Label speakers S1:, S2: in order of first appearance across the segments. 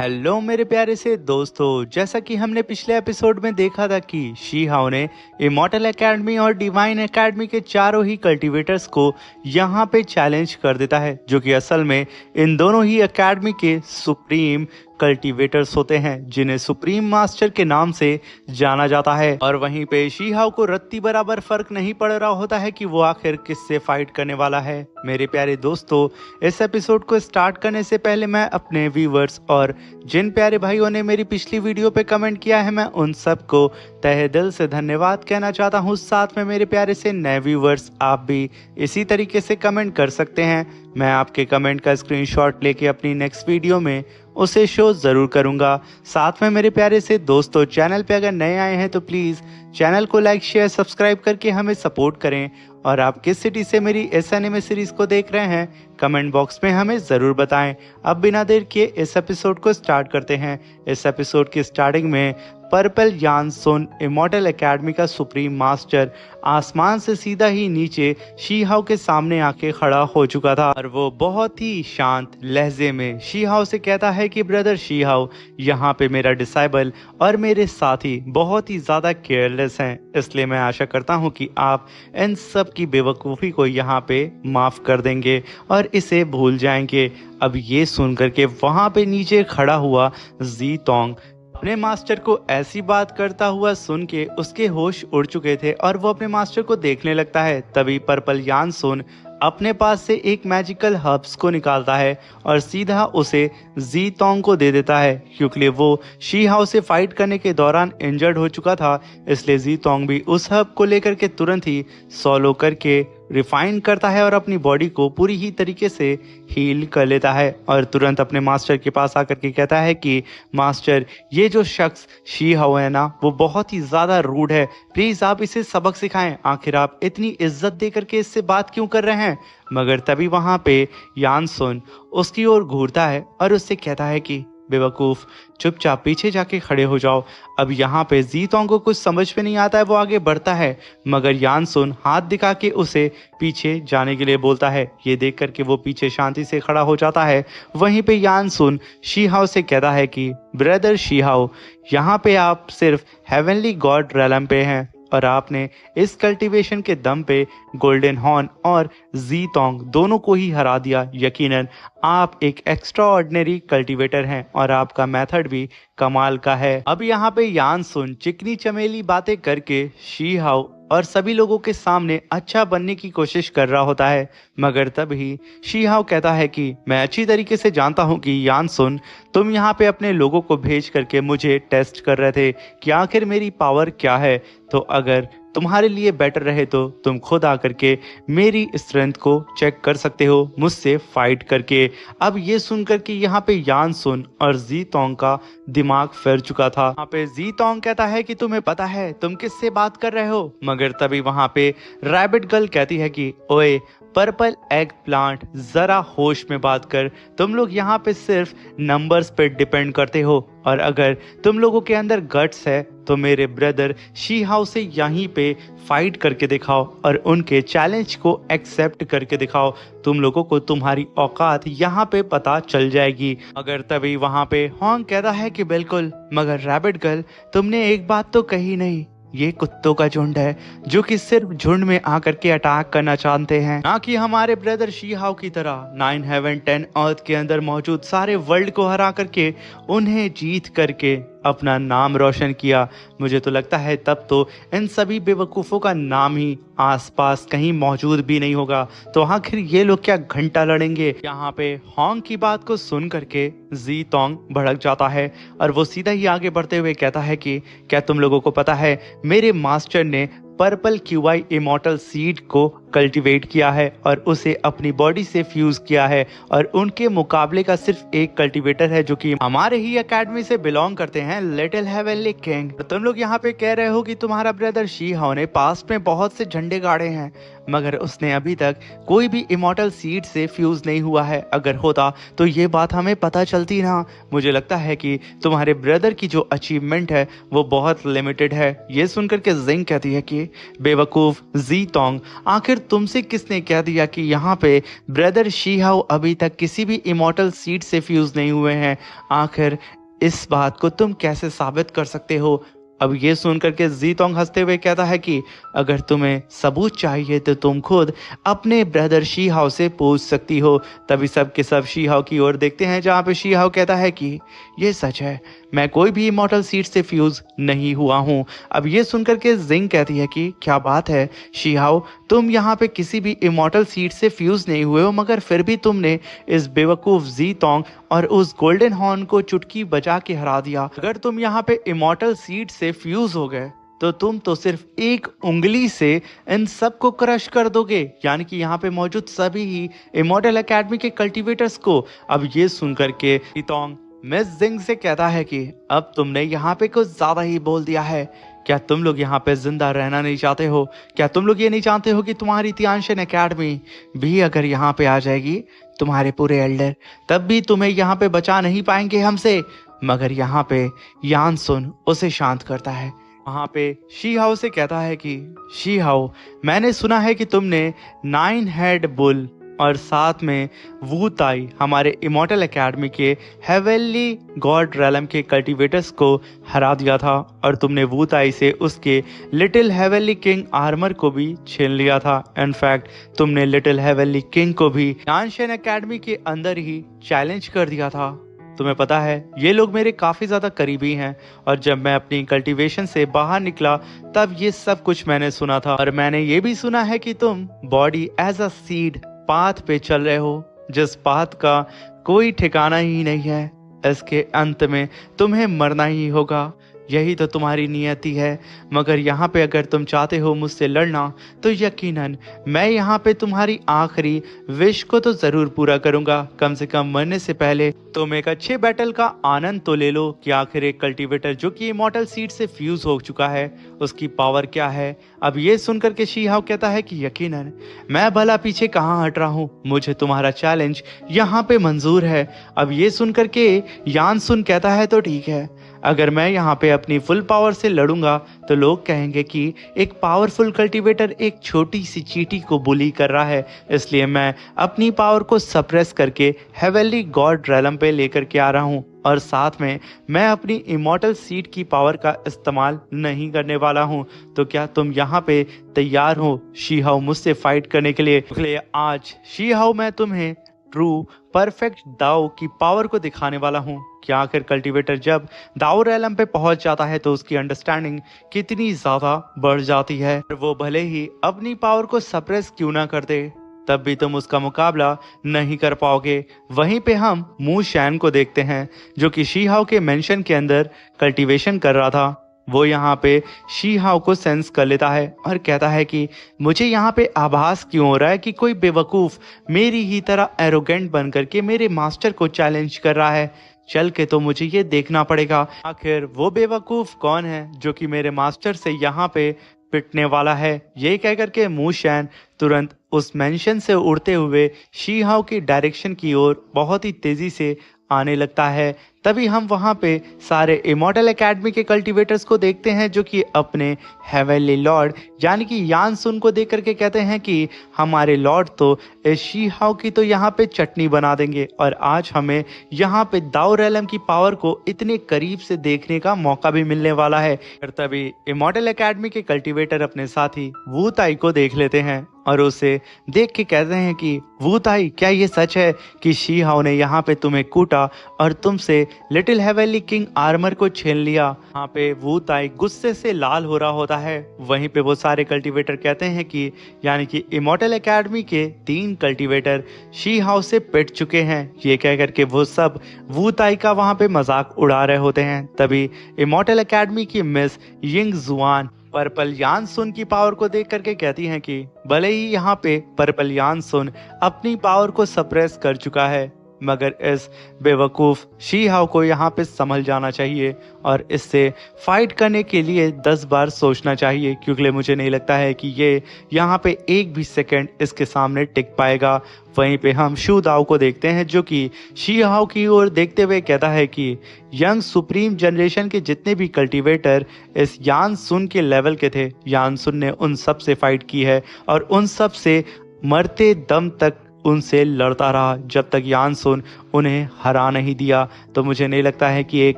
S1: Hello मेरे प्यारे से दोस्तों, जैसा कि हमने पिछले एपिसोड में देखा था कि शी हाउ ने इमॉर्टल एकेडमी और डिवाइन एकेडमी के चारों ही कल्टीवेटर्स को यहाँ पे चैलेंज कर देता है, जो कि असल में इन दोनों ही एकेडमी के सुप्रीम कल्टीवेटर्स होते हैं, जिन्हें सुप्रीम मास्टर के नाम से जाना जाता है। और वहीं पे शी हाउ को रत्ती बराबर फर्क नहीं पड़ रहा होता है कि वो आखिर किससे फाइट करने वाला है। मेरे प्यारे दोस्तों, इस एपिसोड को स्टार्ट करने से पहले मैं अपने व्यूवर्स और जिन प्यारे भाइयों ने मेरी पिछली वीडियो पे कमेंट किया है, मैं उन सबको तहे दिल से धन्यवाद कहना चाहता हूँ। साथ में मेरे प्यारे से नए व्यूवर्स, आप भी इसी तरीके से कमेंट कर सकते हैं। मैं आपके कमेंट का स्क्रीनशॉट लेके अपनी नेक्स्ट वीडियो में उसे शो ज़रूर करूंगा। साथ में मेरे प्यारे से दोस्तों, चैनल पे अगर नए आए हैं तो प्लीज़ चैनल को लाइक शेयर सब्सक्राइब करके हमें सपोर्ट करें। और आप किस सिटी से मेरी इस एनिमे सीरीज को देख रहे हैं, कमेंट बॉक्स में हमें ज़रूर बताएं। अब बिना देर किए इस एपिसोड को स्टार्ट करते हैं। इस एपिसोड की स्टार्टिंग में पर्पल यान सुन, इमॉर्टल एकेडमी का सुप्रीम मास्टर, आसमान से सीधा ही नीचे शी हाउ के सामने आके खड़ा हो चुका था। और वो बहुत ही शांत लहजे में शी हाउ से कहता है कि ब्रदर शी हाउ, यहाँ पे मेरा डिसाइबल और मेरे साथी बहुत ही ज़्यादा केयरलेस हैं, इसलिए मैं आशा करता हूँ कि आप इन सब की बेवकूफ़ी को यहाँ पे माफ़ कर देंगे और इसे भूल जाएंगे। अब ये सुन करके वहाँ पे नीचे खड़ा हुआ जी तोंग अपने मास्टर को ऐसी बात करता हुआ सुन के उसके होश उड़ चुके थे और वो अपने मास्टर को देखने लगता है। तभी पर्पल यान सुन अपने पास से एक मैजिकल हर्ब्स को निकालता है और सीधा उसे जी तोंग को दे देता है, क्योंकि वो शी हाउ से फाइट करने के दौरान इंजर्ड हो चुका था। इसलिए जी तोंग भी उस हर्ब को लेकर के तुरंत ही सॉलो करके रिफाइन करता है और अपनी बॉडी को पूरी ही तरीके से हील कर लेता है और तुरंत अपने मास्टर के पास आकर के कहता है कि मास्टर, ये जो शख्स शी हाउ है ना, वो बहुत ही ज़्यादा रूड है, प्लीज़ आप इसे सबक सिखाएं। आखिर आप इतनी इज्जत दे करके इससे बात क्यों कर रहे हैं। मगर तभी वहाँ पे यान सुन उसकी ओर घूरता है और उससे कहता है कि बेवकूफ़, चुपचाप पीछे जाके खड़े हो जाओ। अब यहाँ पे जी तोंग को कुछ समझ में नहीं आता है, वो आगे बढ़ता है, मगर यान सुन हाथ दिखा के उसे पीछे जाने के लिए बोलता है। ये देख करके वो पीछे शांति से खड़ा हो जाता है। वहीं पे यान सुन शी हाउ से कहता है कि ब्रदर शी हाउ, यहाँ पे आप सिर्फ हेवनली गॉड रेलम पे हैं और आपने इस कल्टीवेशन के दम पे गोल्डन हॉर्न और जी तोंग दोनों को ही हरा दिया। यकीनन आप एक एक्स्ट्रा ऑर्डिनरी कल्टीवेटर हैं और आपका मेथड भी कमाल का है। अब यहाँ पे यान सुन चिकनी चमेली बातें करके शी हाउ और सभी लोगों के सामने अच्छा बनने की कोशिश कर रहा होता है, मगर तभी शी हाउ कहता है कि मैं अच्छी तरीके से जानता हूं कि यान सुन, तुम यहाँ पे अपने लोगों को भेज करके मुझे टेस्ट कर रहे थे कि आखिर मेरी पावर क्या है। तो अगर तुम्हारे लिए बेटर रहे तो तुम खुद आकर के मेरी स्ट्रेंथ को चेक कर सकते हो मुझसे फाइट करके। अब ये सुन करके यहाँ पे यान सुन और जी तोंग का दिमाग फिर चुका था। यहाँ पे जी तोंग कहता है कि तुम्हें पता है तुम किससे बात कर रहे हो। मगर तभी वहाँ पे रैबिट गर्ल कहती है कि ओए पर्पल एग प्लांट, जरा होश में बात कर। तुम लोग यहाँ पे सिर्फ नंबर्स पे डिपेंड करते हो और अगर तुम लोगों के अंदर गट्स है तो मेरे ब्रदर शी हाउ से यहीं पे फाइट करके दिखाओ और उनके चैलेंज को एक्सेप्ट करके दिखाओ। तुम लोगों को तुम्हारी औकात यहाँ पे पता चल जाएगी। मगर तभी वहाँ पे हॉन्ग कहता है कि बिल्कुल, मगर रैबिट गर्ल, तुमने एक बात तो कही नहीं, ये कुत्तों का झुंड है जो कि सिर्फ झुंड में आकर के अटैक करना चाहते हैं, ना कि हमारे ब्रदर शी हाउ की तरह 9 हेवन 10 अर्थ के अंदर मौजूद सारे वर्ल्ड को हरा करके उन्हें जीत करके अपना नाम रोशन किया। मुझे तो लगता है तब तो इन सभी बेवकूफ़ों का नाम ही आसपास कहीं मौजूद भी नहीं होगा, तो आखिर ये लोग क्या घंटा लड़ेंगे। यहाँ पे हॉन्ग की बात को सुन करके जी तोंग भड़क जाता है और वो सीधा ही आगे बढ़ते हुए कहता है कि क्या तुम लोगों को पता है मेरे मास्टर ने पर्पल क्यूआई इमॉर्टल सीड को कल्टीवेट किया है और उसे अपनी बॉडी से फ्यूज किया है और उनके मुकाबले का सिर्फ एक कल्टीवेटर है जो कि हमारे ही एकेडमी से बिलोंग करते हैं, लिटिल हेवनली किंग। तो तुम लोग यहाँ पे कह रहे हो कि तुम्हारा ब्रदर शी हाउ ने पास्ट में बहुत से झंडे गाड़े हैं, मगर उसने अभी तक कोई भी इमॉर्टल सीड से फ्यूज नहीं हुआ है। अगर होता तो ये बात हमें पता चलती ना। मुझे लगता है कि तुम्हारे ब्रदर की जो अचीवमेंट है वो बहुत लिमिटेड है। ये सुनकर के जिंग कहती है कि बेवकूफ जी तोंग, आखिर तुमसे किसने कह दिया कि यहाँ पे ब्रदर शीहाओ अभी तक किसी भी इमॉर्टल सीड से फ्यूज नहीं हुए हैं? आखिर इस बात को तुम कैसे साबित कर सकते हो? अब ये सुनकर के जीतोंग हंसते हुए कहता है कि अगर तुम्हें सबूत चाहिए तो तुम खुद अपने ब्रदर शीहाओ से पूछ सकती हो। तभी सब के सब शीहाओ की ओर देखते हैं, जहाँ पे शीहाओ कहता है कि ये सच है, मैं कोई भी इमॉर्टल सीड से फ्यूज नहीं हुआ हूँ। अब ये सुनकर के जिंग कहती है कि क्या बात है शीहाओ, तुम यहाँ पे किसी भी इमॉर्टल सीड से फ्यूज नहीं हुए हो, मगर फिर भी तुमने इस बेवकूफ जीतोंग और उस गोल्डन हॉर्न को चुटकी बजा के हरा दिया। अगर तुम यहाँ पे इमॉर्टल सीड से फ्यूज हो गए तो तुम तो सिर्फ एक उंगली से इन सबको क्रश कर दोगे, यानी कि यहाँ पे मौजूद सभी ही इमॉर्टल एकेडमी के कल्टीवेटर्स को। अब ये सुनकर के जीतोंग मिस जिंग से कहता है कि अब तुमने यहाँ पे कुछ ज्यादा ही बोल दिया है। क्या तुम लोग यहाँ पे जिंदा रहना नहीं चाहते हो? क्या तुम लोग ये नहीं जानते हो कि तुम्हारी तियानशन एकेडमी भी अगर यहाँ पे आ जाएगी, तुम्हारे पूरे एल्डर, तब भी तुम्हें यहाँ पे बचा नहीं पाएंगे हमसे। मगर यहाँ पे यानसुन उसे शांत करता है। वहाँ पे शीहाओ से कहता है कि शीहाओ, मैंने सुना है कि तुमने 9 हेड बुल और साथ में वू ताई हमारे इमॉर्टल एकेडमी के हेवेनली गॉड रेलम के कल्टीवेटर्स को हरा दिया था, और तुमने वू ताई से उसके लिटिल हेवेनली किंग आर्मर को भी छीन लिया था। इनफैक्ट तुमने लिटिल हेवेनली किंग को भी यानशन एकेडमी के अंदर ही चैलेंज कर दिया था। तुम्हें पता है ये लोग मेरे काफी ज्यादा करीबी हैं, और जब मैं अपनी कल्टीवेशन से बाहर निकला तब ये सब कुछ मैंने सुना था। और मैंने ये भी सुना है कि तुम body as a seed path पे चल रहे हो, जिस पाथ का कोई ठिकाना ही नहीं है। इसके अंत में तुम्हें मरना ही होगा, यही तो तुम्हारी नियति है। मगर यहाँ पे अगर तुम चाहते हो मुझसे लड़ना, तो यकीनन मैं यहाँ पे तुम्हारी आखिरी विश को तो जरूर पूरा करूंगा। कम से कम मरने से पहले तुम एक अच्छे बैटल का आनंद तो ले लो कि आखिर एक कल्टीवेटर जो कि इमॉर्टल सीड से फ्यूज हो चुका है, उसकी पावर क्या है। अब ये सुनकर के शीहाओ कहता है कि यकीनन मैं भला पीछे कहाँ हट रहा हूँ, मुझे तुम्हारा चैलेंज यहाँ पे मंजूर है। अब ये सुनकर के यानसुन कहता है तो ठीक है, अगर मैं यहाँ पे अपनी फुल पावर से लड़ूंगा तो लोग कहेंगे कि एक पावरफुल कल्टीवेटर एक छोटी सी चींटी को बुली कर रहा है, इसलिए मैं अपनी पावर को सप्रेस करके हेवेनली गॉड रेलम पे लेकर के आ रहा हूँ, और साथ में मैं अपनी इमॉर्टल सीड की पावर का इस्तेमाल नहीं करने वाला हूँ। तो क्या तुम यहाँ पे तैयार हो शीहाओ मुझसे फाइट करने के लिए? आज शीहाओ मैं तुम्हें ट्रू परफेक्ट दाओ की पावर को दिखाने वाला हूँ। क्या आखिर कल्टीवेटर जब दाओ रेलम पे पहुंच जाता है तो उसकी अंडरस्टैंडिंग कितनी ज्यादा बढ़ जाती है। वो भले ही अपनी पावर को सप्रेस क्यों ना कर दे, तब भी तुम उसका मुकाबला नहीं कर पाओगे। वहीं पे हम मू शैन को देखते हैं, जो कि शीहाओ के मेंशन के अंदर कल्टीवेशन कर रहा था। वो यहाँ पे शीहाओ को सेंस कर लेता है और कहता है कि मुझे यहाँ पे आभास क्यों हो रहा है कि कोई बेवकूफ मेरी ही तरह एरोगेंट बन करके मेरे मास्टर को चैलेंज कर रहा है। चल के तो मुझे ये देखना पड़ेगा आखिर वो बेवकूफ कौन है जो कि मेरे मास्टर से यहाँ पे पिटने वाला है। ये कह करके मू शैन तुरंत उस मेंशन से उड़ते हुए शीहाओ की डायरेक्शन की ओर बहुत ही तेजी से आने लगता है। तभी हम वहां पे सारे इमॉर्टल एकेडमी के कल्टीवेटर्स को देखते हैं, जो कि अपने हेवेनली लॉर्ड यानी कि यानसुन को देख करके कहते हैं कि हमारे लॉर्ड तो इस शीहाओ की तो यहाँ पे चटनी बना देंगे, और आज हमें यहाँ पे दाओ रेलम की पावर को इतने करीब से देखने का मौका भी मिलने वाला है। तभी इमॉर्टल एकेडमी के कल्टीवेटर अपने साथी वू ताई को देख लेते हैं और उसे देख के कहते हैं कि वू ताई, क्या ये सच है कि शीहाओ ने यहाँ पे तुम्हें कूटा और तुमसे लिटिल हेवेनली किंग आर्मर को छीन लिया? यहाँ पे वू ताई गुस्से से लाल हो रहा होता है। वहीं पे वो सारे कल्टीवेटर कहते हैं कि यानी कि इमॉर्टल एकेडमी के 3 कल्टीवेटर शीहाओ से पिट चुके हैं। ये कह करके वो सब वू ताई का वहाँ पे मजाक उड़ा रहे होते हैं। तभी इमॉर्टल एकेडमी की मिस यिंग जुआन पर्पल यानसुन की पावर को देख करके कहती हैं कि भले ही यहाँ पे पर्पल यानसुन अपनी पावर को सप्रेस कर चुका है, मगर इस बेवकूफ़ शी हाओ को यहाँ पे संभल जाना चाहिए और इससे फाइट करने के लिए 10 बार सोचना चाहिए, क्योंकि मुझे नहीं लगता है कि ये यहाँ पे एक भी सेकंड इसके सामने टिक पाएगा। वहीं पे हम शू दाओ को देखते हैं जो कि शी हाओ की ओर देखते हुए कहता है कि यंग सुप्रीम जनरेशन के जितने भी कल्टीवेटर इस यान सुन के लेवल के थे, यान सुन ने उन सब से फाइट की है और उन सब से मरते दम तक उनसे लड़ता रहा जब तक यान सुन उन्हें हरा नहीं दिया। तो मुझे नहीं लगता है कि एक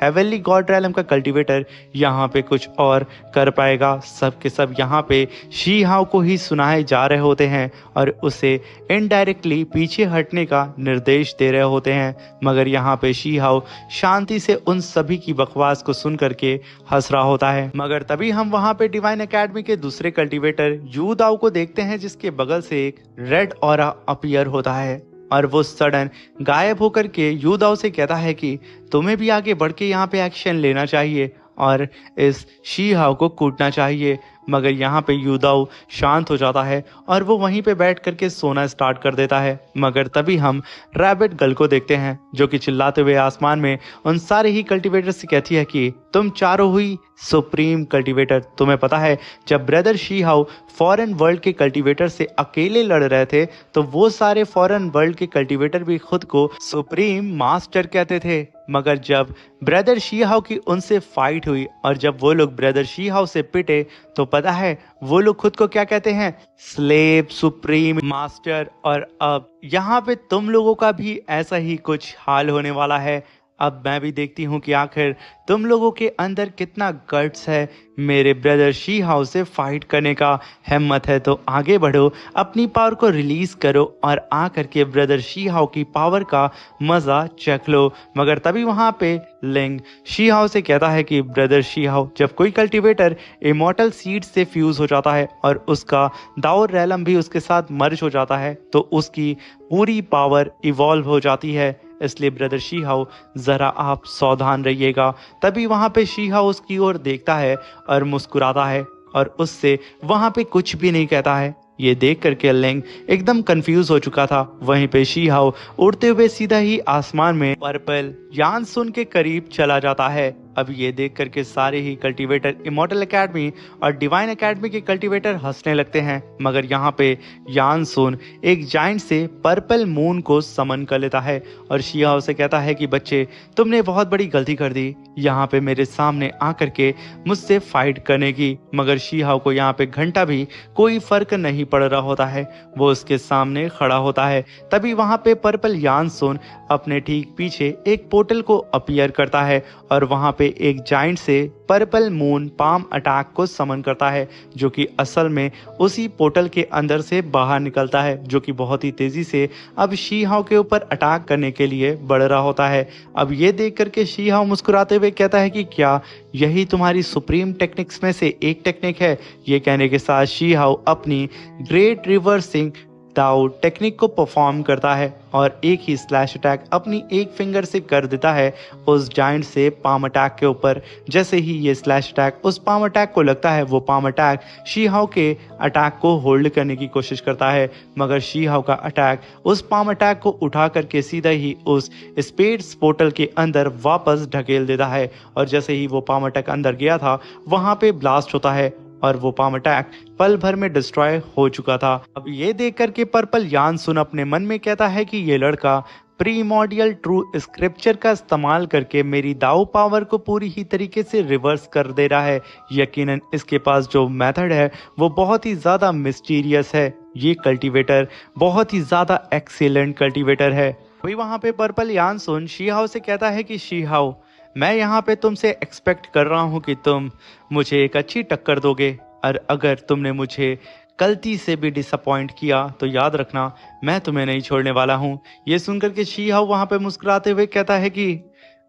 S1: हेवनली गॉड रैलम का कल्टीवेटर यहाँ पे कुछ और कर पाएगा। सब के सब यहाँ पे शी हाओ को ही सुनाए जा रहे होते हैं और उसे इनडायरेक्टली पीछे हटने का निर्देश दे रहे होते हैं, मगर यहाँ पे शी हाओ शांति से उन सभी की बकवास को सुन करके हंस रहा होता है। मगर तभी हम वहाँ पे डिवाइन एकेडमी के दूसरे कल्टीवेटर यू दाओ को देखते हैं जिसके बगल से एक रेड ऑरा अपीयर होता है और वो सडन गायब होकर के यू दाओ से कहता है कि तुम्हें भी आगे बढ़ के यहाँ पे एक्शन लेना चाहिए और इस शी हाओ को कूटना चाहिए। मगर यहाँ पे यू दाओ शांत हो जाता है और वो वहीं पे बैठ करके सोना स्टार्ट कर देता है। मगर तभी हम रैबिट गर्ल को देखते हैं जो कि चिल्लाते हुए आसमान में उन सारे ही कल्टीवेटर से कहती है कि तुम चारों हुई सुप्रीम कल्टीवेटर। तुम्हें पता है जब ब्रदर शी हाओ फॉरेन वर्ल्ड के कल्टीवेटर से अकेले लड़ रहे थे तो वो सारे फॉरेन वर्ल्ड के कल्टीवेटर भी खुद को सुप्रीम मास्टर कहते थे, मगर जब ब्रदर शी हाओ की उनसे फाइट हुई और जब वो लोग ब्रदर शी हाओ से पिटे तो पता है वो लोग खुद को क्या कहते हैं, स्लेव सुप्रीम मास्टर। और अब यहाँ पे तुम लोगों का भी ऐसा ही कुछ हाल होने वाला है। अब मैं भी देखती हूँ कि आखिर तुम लोगों के अंदर कितना गट्स है मेरे ब्रदर शी हाओ से फाइट करने का। हिम्मत है तो आगे बढ़ो, अपनी पावर को रिलीज करो और आ करके ब्रदर शी हाओ की पावर का मजा चख लो। मगर तभी वहाँ पे लिंग शी हाओ से कहता है कि ब्रदर शी हाओ जब कोई कल्टीवेटर इमॉर्टल सीड से फ्यूज हो जाता है और उसका दाओ रैलम भी उसके साथ मर्ज हो जाता है तो उसकी पूरी पावर इवॉल्व हो जाती है, इसलिए ब्रदर शी हाओ जरा आप सावधान रहिएगा। तभी वहां पे शी हाओ उसकी ओर देखता है और मुस्कुराता है और उससे वहां पे कुछ भी नहीं कहता है। ये देख करके लिंग एकदम कंफ्यूज हो चुका था। वहीं पे शी हाओ उड़ते हुए सीधा ही आसमान में पर्पल यान सुन के करीब चला जाता है। अब ये देख करके सारे ही कल्टीवेटर इमॉर्टल एकेडमी और डिवाइन एकेडमी के कल्टीवेटर हंसने लगते हैं, मगर यहाँ पे यान सुन एक जाइंट से पर्पल मून को समन कर लेता है और शी हाओ से कहता है कि बच्चे तुमने बहुत बड़ी गलती कर दी यहाँ पे मेरे सामने आकर के मुझसे फाइट करने की। मगर शी हाओ को यहाँ पे घंटा भी कोई फर्क नहीं पड़ रहा होता है, वो उसके सामने खड़ा होता है। तभी वहाँ पे पर्पल यान सुन अपने ठीक पीछे एक पोर्टल को अपीयर करता है और वहाँ पे एक जाइंट से पर्पल मून पाम अटैक को समन करता है जो कि असल में उसी पोर्टल के अंदर से बाहर निकलता है, जो कि बहुत ही तेजी से अब शी हाओ के ऊपर अटैक करने के लिए बढ़ रहा होता है। अब ये देख करके शी हाओ मुस्कुराते हुए कहता है कि क्या यही तुम्हारी सुप्रीम टेक्निक्स में से एक टेक्निक है। ये कहने के साथ शी हाओ अपनी ग्रेट रिवर्सिंग दाओ टेक्निक को परफॉर्म करता है और एक ही स्लैश अटैक अपनी एक फिंगर से कर देता है उस जाइंट से पाम अटैक के ऊपर। जैसे ही ये स्लैश अटैक उस पाम अटैक को लगता है वो पाम अटैक शी हाओ के अटैक को होल्ड करने की कोशिश करता है, मगर शी हाओ का अटैक उस पाम अटैक को उठा करके सीधा ही उस स्पेस पोर्टल के अंदर वापस ढकेल देता है और जैसे ही वो पाम अटैक अंदर गया था वहां पे ब्लास्ट होता है और वो पाम अटैक पल भर में डिस्ट्रॉय हो चुका था। अब ये देख करके पर्पल यान सुन अपने मन में कहता है कि ये लड़का प्रीमोडियल ट्रू स्क्रिप्चर का इस्तेमाल करके मेरी दाओ पावर को पूरी ही तरीके से रिवर्स कर दे रहा है। यकीनन इसके पास जो मेथड है वो बहुत ही ज़्यादा मिस्टीरियस है। ये कल्टीवेटर बहुत ही ज़्यादा एक्सीलेंट कल्टीवेटर है। वही वहाँ पे पर्पल यान सुन शी हाओ से कहता है कि शी हाओ मैं यहाँ पे तुमसे एक्सपेक्ट कर रहा हूँ कि तुम मुझे एक अच्छी टक्कर दोगे और अगर तुमने मुझे गलती से भी डिसअपॉइंट किया तो याद रखना मैं तुम्हें नहीं छोड़ने वाला हूँ। ये सुनकर के शी हाओ वहाँ पे मुस्कुराते हुए कहता है कि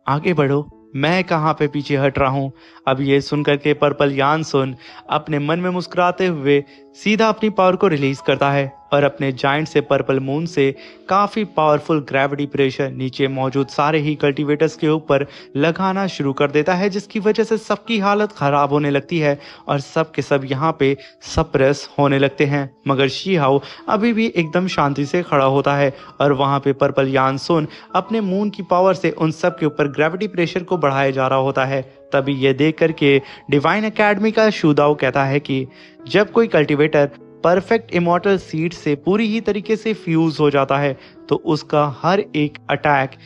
S1: आगे बढ़ो, मैं कहाँ पे पीछे हट रहा हूँ। अब ये सुनकर के पर्पल यान सुन अपने मन में मुस्कुराते हुए सीधा अपनी पावर को रिलीज करता है और अपने जाइंट से पर्पल मून से काफी पावरफुल ग्रेविटी प्रेशर नीचे मौजूद सारे ही कल्टीवेटर्स के ऊपर लगाना शुरू कर देता है, जिसकी वजह से सबकी हालत खराब होने लगती है और सब के सब यहाँ पे सप्रेस होने लगते हैं। मगर शी हाओ अभी भी एकदम शांति से खड़ा होता है और वहाँ पे पर्पल यानसुन अपने मून की पावर से उन सब के ऊपर ग्रेविटी प्रेशर को बढ़ाया जा रहा होता है। तभी ये देख करके डिवाइन एकेडमी का शूदाओ कहता है कि जब कोई कल्टीवेटर परफेक्ट इमॉर्टल सीड से पूरी ही तरीके से फ्यूज हो जाता है तो उसका हर एक attack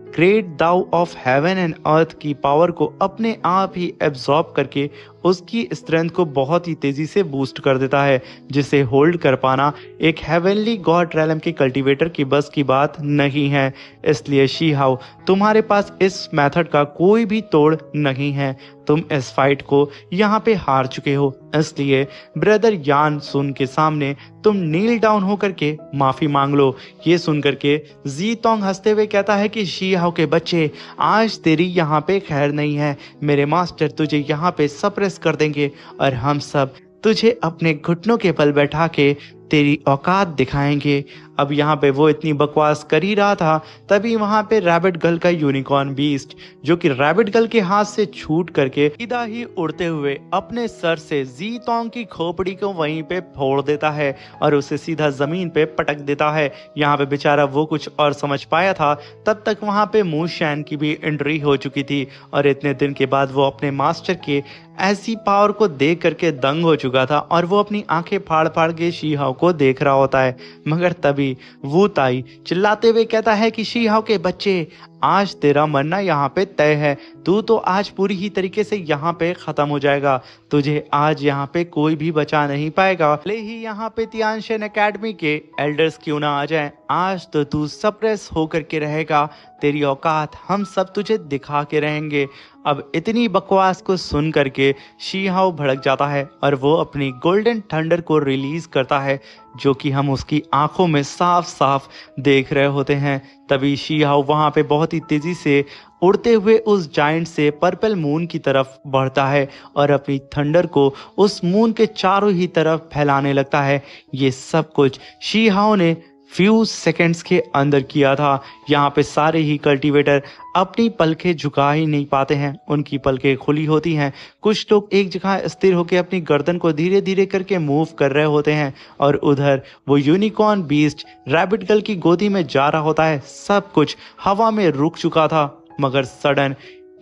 S1: great Dao of heaven and earth की पावर को अपने आप ही एब्जॉर्ब करके उसकी स्ट्रेंथ को बहुत ही तेजी से बूस्ट कर देता है, जिसे होल्ड कर पाना एक हेवनली गॉड रैलम के कल्टीवेटर की बस की बात नहीं है। इसलिए शी हाओ तुम्हारे पास इस मेथड का कोई भी तोड़ नहीं है, तुम इस फाइट को यहाँ पे हार चुके हो। इसलिए ब्रदर यान सुन के सामने तुम नील डाउन होकर के माफी मांग लो। ये सुन करके जी तोंग हंसते हुए कहता है कि शी हाओ के बच्चे, आज तेरी यहाँ पे खैर नहीं है। मेरे मास्टर तुझे यहाँ पे सप्रेस कर देंगे और हम सब तुझे अपने घुटनों के बल बैठा के तेरी औकात दिखाएंगे। अब यहाँ पे वो इतनी बकवास कर ही रहा था, तभी वहाँ पे रैबिट गर्ल का यूनिकॉर्न बीस्ट जो कि रैबिट गर्ल के हाथ से छूट करके सीधा ही उड़ते हुए अपने सर से जी तोंग की खोपड़ी को वहीं पे फोड़ देता है और उसे सीधा जमीन पे पटक देता है। यहाँ पे बेचारा वो कुछ और समझ पाया था, तब तक वहाँ पे मू शैन की भी एंट्री हो चुकी थी और इतने दिन के बाद वो अपने मास्टर के ऐसी पावर को देख करके दंग हो चुका था और वो अपनी आंखें फाड़ फाड़ के शी हाओ को देख रहा होता है। मगर तभी वू ताई चिल्लाते हुए कहता है कि शी हाओ के बच्चे, आज तेरा मरना यहाँ पे तय है। तू तो आज पूरी ही तरीके से यहाँ पे खत्म हो जाएगा। तुझे आज यहाँ पे कोई भी बचा नहीं पाएगा। भले ही यहाँ पे तियानशेन एकेडमी के एल्डर्स क्यों ना आ जाएं, आज तो तू सप्रेस होकर के रहेगा। तेरी औकात हम सब तुझे दिखा के रहेंगे। अब इतनी बकवास को सुन करके शी हाओ भड़क जाता है और वो अपनी गोल्डन थंडर को रिलीज करता है, जो कि हम उसकी आंखों में साफ साफ देख रहे होते हैं। तभी शी हाओ वहां पे बहुत ही तेजी से उड़ते हुए उस जायंट से पर्पल मून की तरफ बढ़ता है और अपनी थंडर को उस मून के चारों ही तरफ फैलाने लगता है। ये सब कुछ शी हाओ ने फ्यू सेकेंड्स के अंदर किया था। यहाँ पे सारे ही कल्टीवेटर अपनी पलकें झुका ही नहीं पाते हैं, उनकी पलकें खुली होती हैं। कुछ लोग एक जगह स्थिर होकर अपनी गर्दन को धीरे धीरे करके मूव कर रहे होते हैं और उधर वो यूनिकॉर्न बीस्ट रैबिट गर्ल की गोदी में जा रहा होता है। सब कुछ हवा में रुक चुका था, मगर सडन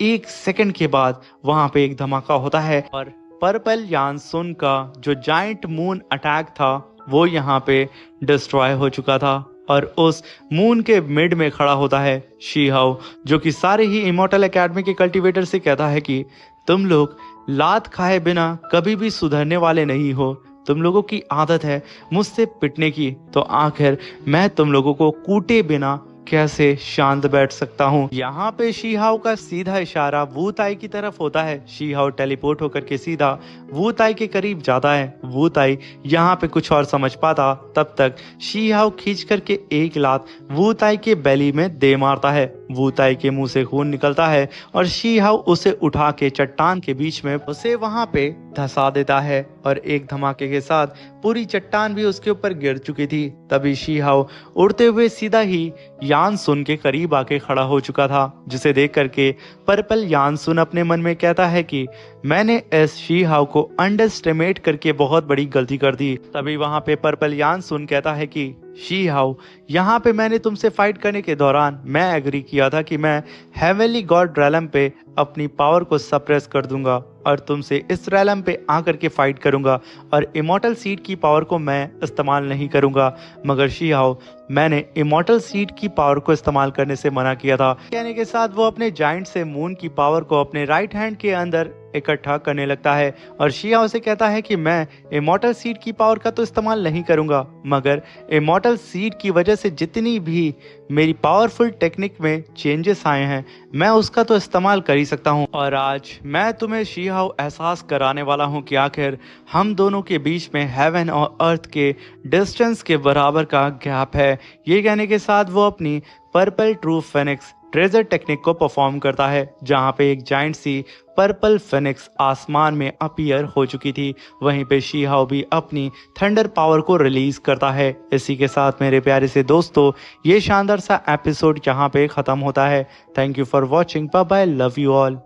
S1: 1 सेकंड के बाद वहां पे एक धमाका होता है और पर्पल यानसुन का जो जाइंट मून अटैक था वो यहाँ पे डिस्ट्रॉय हो चुका था और उस मून के मिड में खड़ा होता है शी हाओ, जो कि सारे ही इमॉर्टल एकेडमी के कल्टीवेटर से कहता है कि तुम लोग लात खाए बिना कभी भी सुधरने वाले नहीं हो। तुम लोगों की आदत है मुझसे पिटने की, तो आखिर मैं तुम लोगों को कूटे बिना कैसे शांत बैठ सकता हूँ। यहाँ पे शी हाओ का सीधा इशारा वू ताई की तरफ होता है। शी हाओ टेलीपोर्ट होकर के सीधा वू ताई के करीब जाता है। वू ताई यहाँ पे कुछ और समझ पाता तब तक शी हाओ खींच करके एक लात वू ताई के बेली में दे मारता है। वू ताई के मुंह से खून निकलता है और शी हाओ उसे उठा के चट्टान के बीच में उसे वहां पे धंसा देता है और एक धमाके के साथ पूरी चट्टान भी उसके ऊपर गिर चुकी थी। तभी शी हाओ उड़ते हुए सीधा ही यानसुन के करीब आके खड़ा हो चुका था, जिसे देख करके पर्पल यानसुन अपने मन में कहता है कि मैंने इस शी हाओ को अंडरस्टिमेट करके बहुत बड़ी गलती कर दी। तभी वहां पे पर्पल यानसुन कहता है कि शी हाओ, यहाँ पे मैंने तुमसे फाइट करने के दौरान मैं एग्री किया था कि मैं हेवनली गॉड रैलम पे अपनी पावर को सप्रेस कर दूंगा और तुमसे इस रैलम पे आकर के फाइट करूंगा और इमॉर्टल सीड की पावर को मैं इस्तेमाल नहीं करूंगा। मगर शी हाओ, मैंने इमॉर्टल सीड की पावर को इस्तेमाल करने से मना किया था। कहने के साथ वो अपने जाइंट से मून की पावर को अपने राइट हैंड के अंदर इकट्ठा करने लगता है और शी हाओ से कहता है कि मैं इमॉर्टल सीड की पावर का तो इस्तेमाल नहीं करूंगा, मगर इमॉर्टल सीड की वजह से जितनी भी मेरी पावरफुल टेक्निक में चेंजेस आए हैं मैं उसका तो इस्तेमाल कर ही सकता हूं। और आज मैं तुम्हें शी हाओ एहसास कराने वाला हूं कि आखिर हम दोनों के बीच में हेवन और अर्थ के डिस्टेंस के बराबर का गैप है। ये कहने के साथ वो अपनी purple true phoenix treasure technique को परफॉर्म करता है, जहां पे एक जाइंट सी पर्पल फिनिक्स आसमान में अपीयर हो चुकी थी। वहीं पे शी हाओ भी अपनी थंडर पावर को रिलीज करता है। इसी के साथ मेरे प्यारे से दोस्तों, ये शानदार सा एपिसोड यहाँ पे खत्म होता है। Thank you for watching, bye bye, love you all.